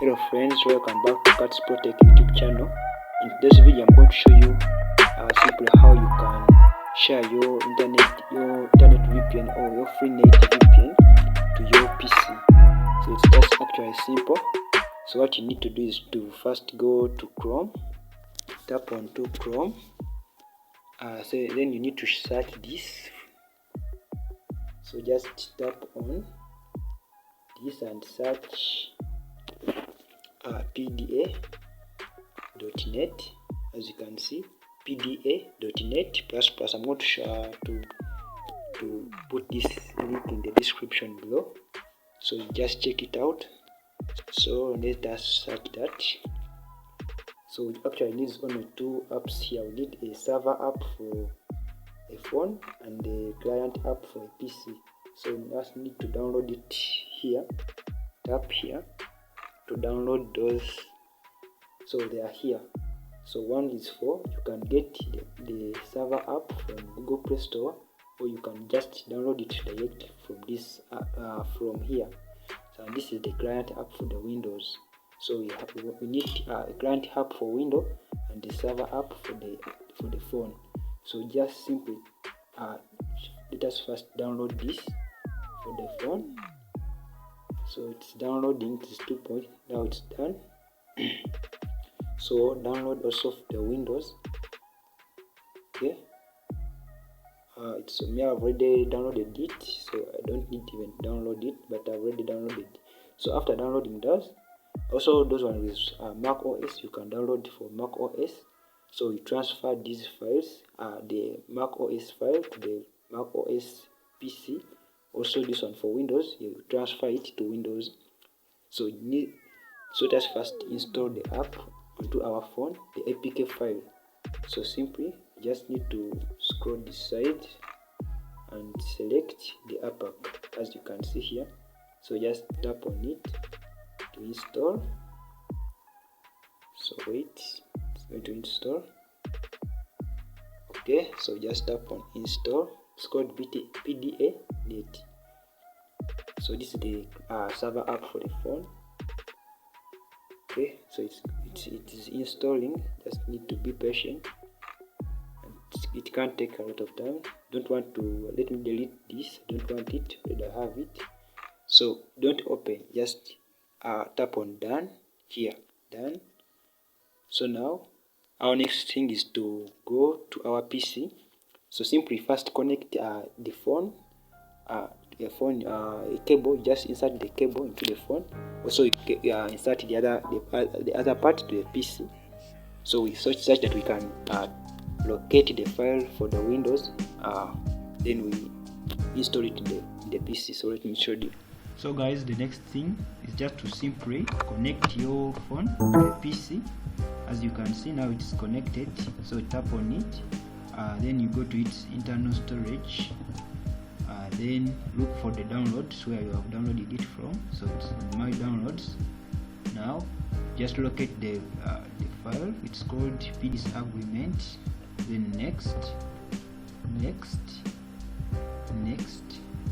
Hello friends, welcome back to Katspro-tech YouTube channel. In today's video I'm going to show you simply how you can share your internet VPN or your free native VPN to your PC. So it's just actually simple. So what you need to do is to first go to Chrome, tap on to Chrome, then you need to search this. So just tap on this and search pda.net. As you can see, pda.net plus. I'm going to put this link in the description below, so you just check it out. So let us search that. So we actually need only two apps here. We need a server app for a phone and a client app for a PC. So you just need to download it here. Tap here to download those. So they are here. So one is for, you can get the server app from Google Play Store, or you can just download it direct from this from here. So this is the client app for the Windows. So we need a client app for Windows and the server app for the phone. So just simply let us first download this for the phone. So it's downloading. It's 2 point. Now it's done. So download also the Windows. Okay. It's me. I've already downloaded it, so I don't need to even download it, but I've already downloaded it. So after downloading those, also those ones with Mac OS, you can download for Mac OS. So you transfer these files, the Mac OS file to the Mac OS PC. Also this one for Windows, you transfer it to Windows. So let's first install the app onto our phone, the APK file. So simply just need to scroll this side and select the app as you can see here. So just tap on it to install. So wait, it's going to install. Okay, so just tap on install. It's called pda.net. So this is the server app for the phone. Okay, so it is installing. Just need to be patient, and it can't take a lot of time. Don't want to let me delete this. Don't want it, but I have it. So don't open. Just tap on done here. Done. So now our next thing is to go to our PC. So simply first connect the phone, a cable. Just insert the cable into the phone. Also insert the other part to the PC. So we such that we can locate the file for the Windows. Then we install it in the PC. So let me show you. So guys, the next thing is just to simply connect your phone to the PC. As you can see, now it's connected. So tap on it. Then you go to its internal storage. Then look for the downloads where you have downloaded it from. So it's in my downloads. Now just locate the file. It's called PD agreement. Then next.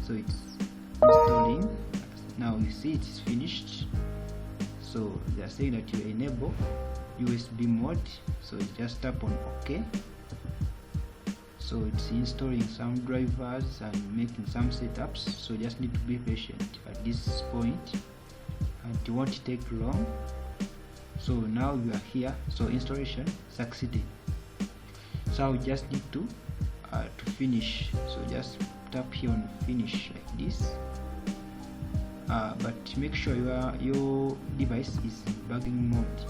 So it's installing. Now you see it's finished. So they are saying that you enable USB mode. So you just tap on OK. So it's installing some drivers and making some setups. So just need to be patient at this point, and it won't take long. So now you are here. So installation succeeded. So we just need to finish. So just tap here on finish like this. But make sure your device is in debugging mode.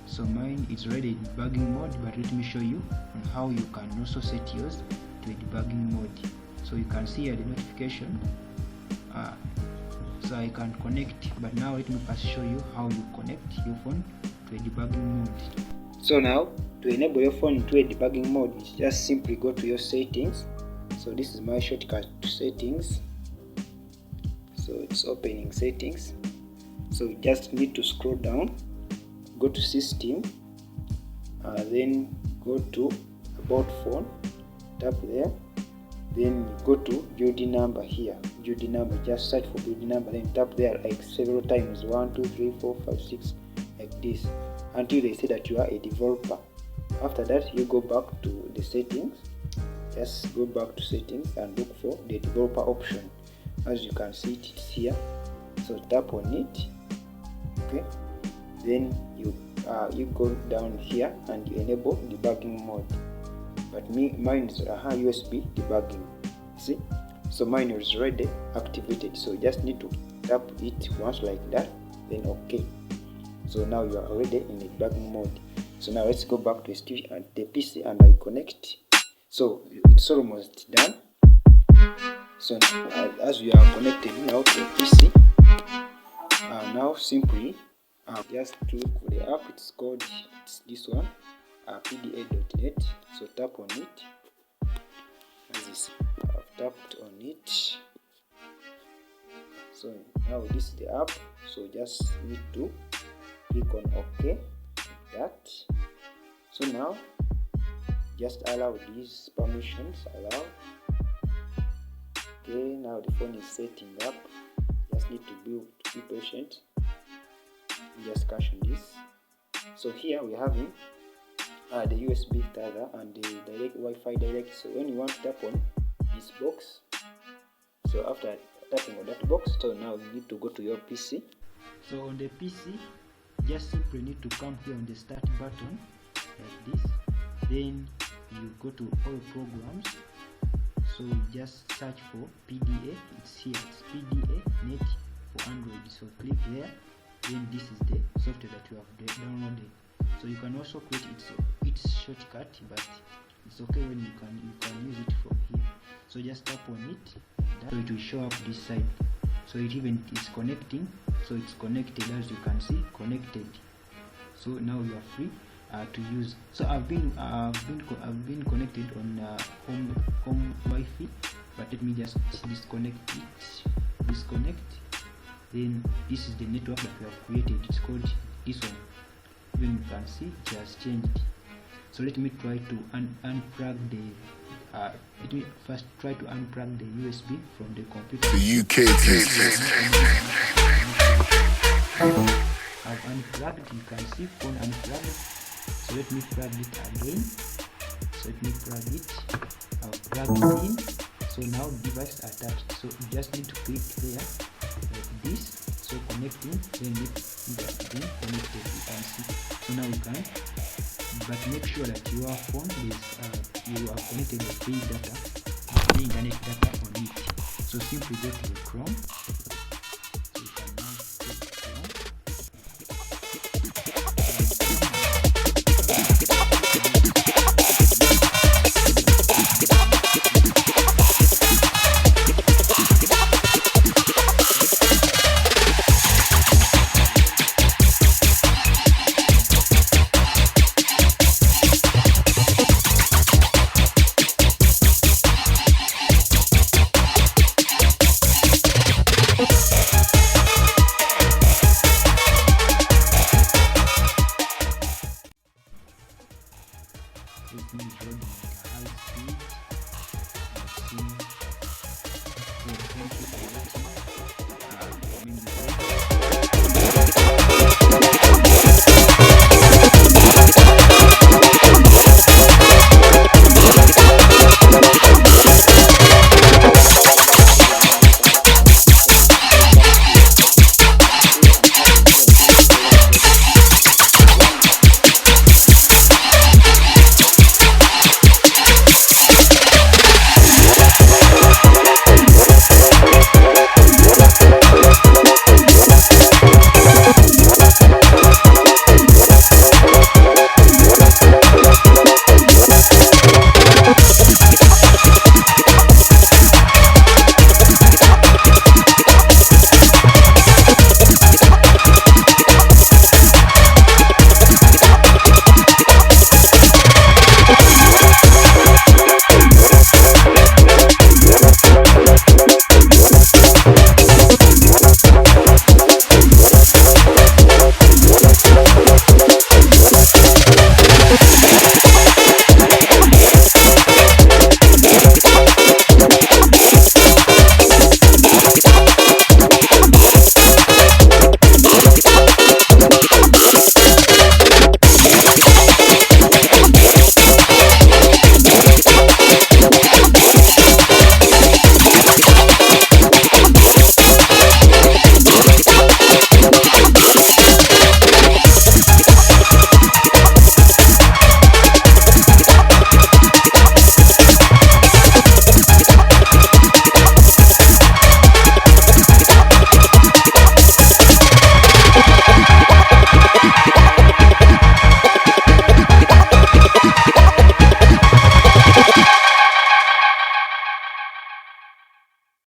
So mine is already in debugging mode, but let me show you on how you can also set yours to a debugging mode. So you can see here the notification. So I can connect, but now let me first show you how you connect your phone to a debugging mode. So now to enable your phone to a debugging mode, you just simply go to your settings. So this is my shortcut to settings. So it's opening settings. So you just need to scroll down, go to system, then go to about phone, tap there, then you go to build number here, build number, just search for build number, then tap there like several times, 1 2 3 4 5 6, like this, until they say that you are a developer. After that, you go back to the settings, just go back to settings and look for the developer option. As you can see, it's here, so tap on it. Okay, then you go down here and you enable debugging mode, but mine is USB debugging. See, so mine is already activated, so you just need to tap it once like that, then okay. So now you are already in the debugging mode. So now let's go back to the PC and I connect. So it's almost done. So as we are connected now to the PC, now simply just look for the app. It's this one, pda.net. So tap on it. As you see, I've tapped on it. So now this is the app. So just need to click on OK, like that. So now just allow these permissions, allow. Okay, now the phone is setting up. Just need to be patient. Just cache this. So here we have the USB tether and the direct Wi-Fi direct. So when you want to tap on this box, so after tapping on that box, so now you need to go to your PC. So on the PC, just simply need to come here on the start button like this. Then you go to all programs. So just search for PDA. It's here. It's PDA Net for Android. So click there. Then this is the software that you have downloaded. So you can also create its shortcut, but it's okay when you can use it from here. So just tap on it. So it will show up this side. So it even is connecting. So it's connected, as you can see, connected. So now you are free to use. So I've been connected on home Wi-Fi, but let me just disconnect it. Disconnect. Then this is the network that we have created. It's called this one. Even you can see it has changed. So let me try to unplug the. Let me first try to unplug the USB from the computer. The UK test. I've unplugged. You can see phone unplugged. So let me plug it again. So let me plug it. I've plugged it in. So now device attached. So you just need to click there like this. So connecting, then it's been connected. You can see. So now you can, but make sure that your phone is you are connected with free data, free internet data on it. So simply go to the Chrome.